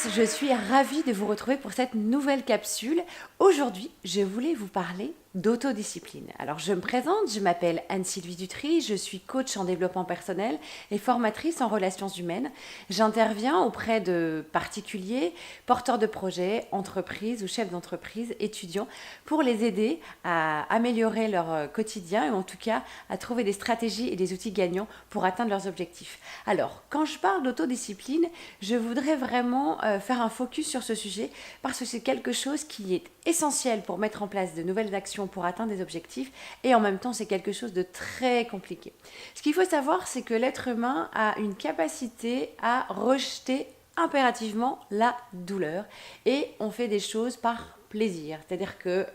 tous, je suis ravie de vous retrouver pour cette nouvelle capsule. Aujourd'hui, je voulais vous parler d'autodiscipline. Alors je me présente, je m'appelle Anne-Sylvie Dutry, je suis coach en développement personnel et formatrice en relations humaines. J'interviens auprès de particuliers, porteurs de projets, entreprises ou chefs d'entreprise, étudiants, pour les aider à améliorer leur quotidien et en tout cas à trouver des stratégies et des outils gagnants pour atteindre leurs objectifs. Alors, quand je parle d'autodiscipline, je voudrais vraiment faire un focus sur ce sujet parce que c'est quelque chose qui est essentiel pour mettre en place de nouvelles actions pour atteindre des objectifs et en même temps c'est quelque chose de très compliqué. Ce qu'il faut savoir, c'est que l'être humain a une capacité à rejeter impérativement la douleur et on fait des choses par plaisir. C'est-à-dire que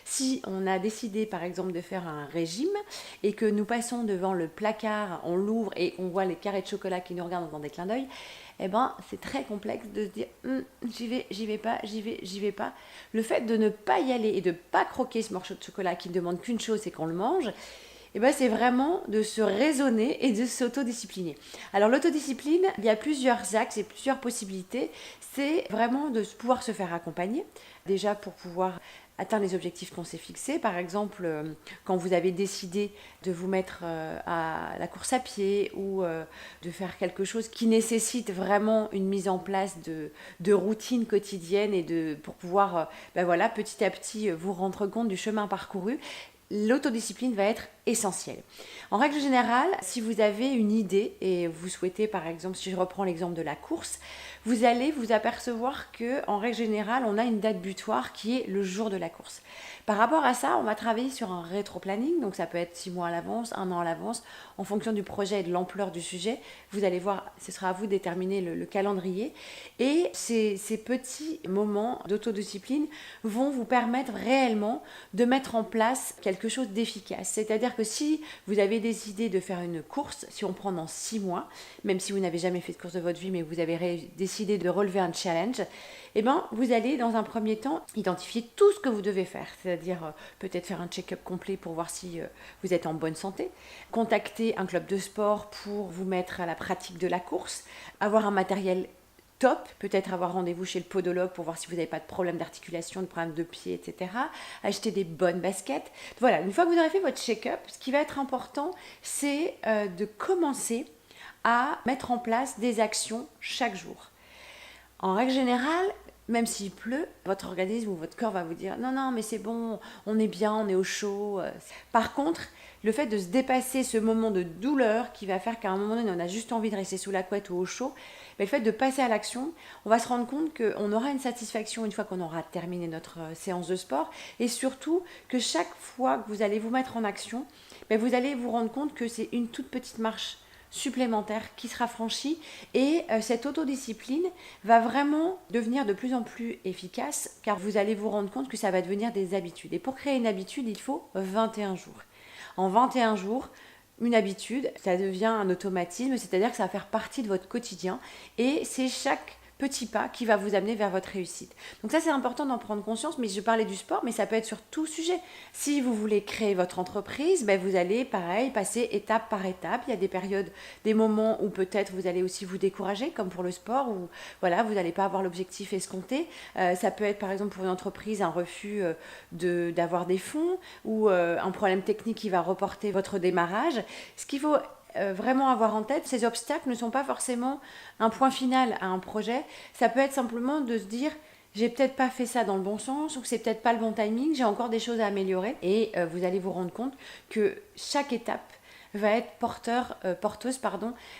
si on a décidé par exemple de faire un régime et que nous passons devant le placard, on l'ouvre et on voit les carrés de chocolat qui nous regardent dans des clins d'œil, eh ben, c'est très complexe de se dire j'y vais pas, j'y vais pas. Le fait de ne pas y aller et de ne pas croquer ce morceau de chocolat qui ne demande qu'une chose, c'est qu'on le mange, eh ben, c'est vraiment de se raisonner et de s'autodiscipliner. Alors l'autodiscipline, il y a plusieurs axes et plusieurs possibilités. C'est vraiment de pouvoir se faire accompagner, déjà pour pouvoir atteindre les objectifs qu'on s'est fixés. Par exemple, quand vous avez décidé de vous mettre à la course à pied ou de faire quelque chose qui nécessite vraiment une mise en place de routine quotidienne et pour pouvoir petit à petit vous rendre compte du chemin parcouru, l'autodiscipline va être essentielle. En règle générale, si vous avez une idée et vous souhaitez, par exemple, si je reprends l'exemple de la course, vous allez vous apercevoir que, en règle générale, on a une date butoir qui est le jour de la course. Par rapport à ça, on va travailler sur un rétro-planning, donc ça peut être 6 mois à l'avance, 1 an à l'avance, en fonction du projet et de l'ampleur du sujet. Vous allez voir, ce sera à vous de déterminer le calendrier. Et ces petits moments d'autodiscipline vont vous permettre réellement de mettre en place quelque chose d'efficace. C'est-à-dire que si vous avez décidé de faire une course, si on prend dans 6 mois, même si vous n'avez jamais fait de course de votre vie, mais vous avez décidé de relever un challenge, eh ben, vous allez dans un premier temps identifier tout ce que vous devez faire, c'est-à-dire peut-être faire un check-up complet pour voir si vous êtes en bonne santé, contacter un club de sport pour vous mettre à la pratique de la course, avoir un matériel top, peut-être avoir rendez-vous chez le podologue pour voir si vous n'avez pas de problème d'articulation, de problème de pied, etc. Acheter des bonnes baskets. Voilà, une fois que vous aurez fait votre check-up, ce qui va être important, c'est de commencer à mettre en place des actions chaque jour. En règle générale, même s'il pleut, votre organisme ou votre corps va vous dire non, mais c'est bon, on est bien, on est au chaud. Par contre, le fait de se dépasser ce moment de douleur qui va faire qu'à un moment donné, on a juste envie de rester sous la couette ou au chaud, mais le fait de passer à l'action, on va se rendre compte qu'on aura une satisfaction une fois qu'on aura terminé notre séance de sport et surtout que chaque fois que vous allez vous mettre en action, vous allez vous rendre compte que c'est une toute petite marche supplémentaire qui sera franchie et cette autodiscipline va vraiment devenir de plus en plus efficace car vous allez vous rendre compte que ça va devenir des habitudes. Et pour créer une habitude, il faut 21 jours. En 21 jours, une habitude, ça devient un automatisme, c'est-à-dire que ça va faire partie de votre quotidien et c'est chaque petit pas qui va vous amener vers votre réussite. Donc ça, c'est important d'en prendre conscience, mais je parlais du sport, mais ça peut être sur tout sujet. Si vous voulez créer votre entreprise, vous allez, pareil, passer étape par étape. Il y a des périodes, des moments où peut-être vous allez aussi vous décourager, comme pour le sport, où voilà, vous n'allez pas avoir l'objectif escompté. Ça peut être, par exemple, pour une entreprise, un refus d'avoir des fonds ou un problème technique qui va reporter votre démarrage. Ce qu'il faut vraiment avoir en tête, ces obstacles ne sont pas forcément un point final à un projet. Ça peut être simplement de se dire j'ai peut-être pas fait ça dans le bon sens ou que c'est peut-être pas le bon timing, j'ai encore des choses à améliorer et vous allez vous rendre compte que chaque étape va être porteuse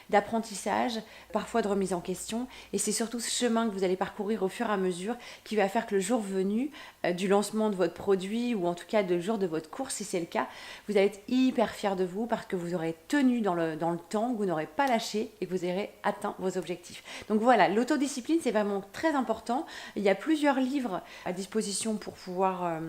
d'apprentissage, parfois de remise en question. Et c'est surtout ce chemin que vous allez parcourir au fur et à mesure qui va faire que le jour venu du lancement de votre produit ou en tout cas le jour de votre course, si c'est le cas, vous allez être hyper fiers de vous parce que vous aurez tenu dans le temps, que vous n'aurez pas lâché et que vous aurez atteint vos objectifs. Donc voilà, l'autodiscipline, c'est vraiment très important. Il y a plusieurs livres à disposition pour pouvoir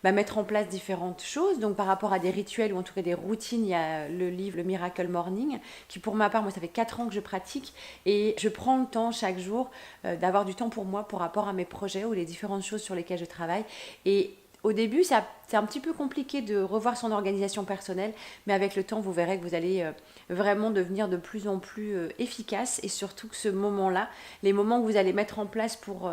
mettre en place différentes choses. Donc par rapport à des rituels ou en tout cas des routines, il y a le livre Le Miracle Morning qui pour ma part, moi ça fait 4 ans que je pratique et je prends le temps chaque jour d'avoir du temps pour moi par rapport à mes projets ou les différentes choses sur lesquelles je travaille et Au début, c'est un petit peu compliqué de revoir son organisation personnelle, mais avec le temps, vous verrez que vous allez vraiment devenir de plus en plus efficace et surtout que ce moment-là, les moments que vous allez mettre en place pour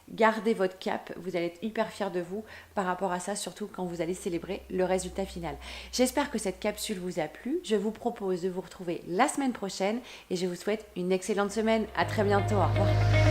garder votre cap, vous allez être hyper fiers de vous par rapport à ça, surtout quand vous allez célébrer le résultat final. J'espère que cette capsule vous a plu. Je vous propose de vous retrouver la semaine prochaine et je vous souhaite une excellente semaine. À très bientôt. Au revoir.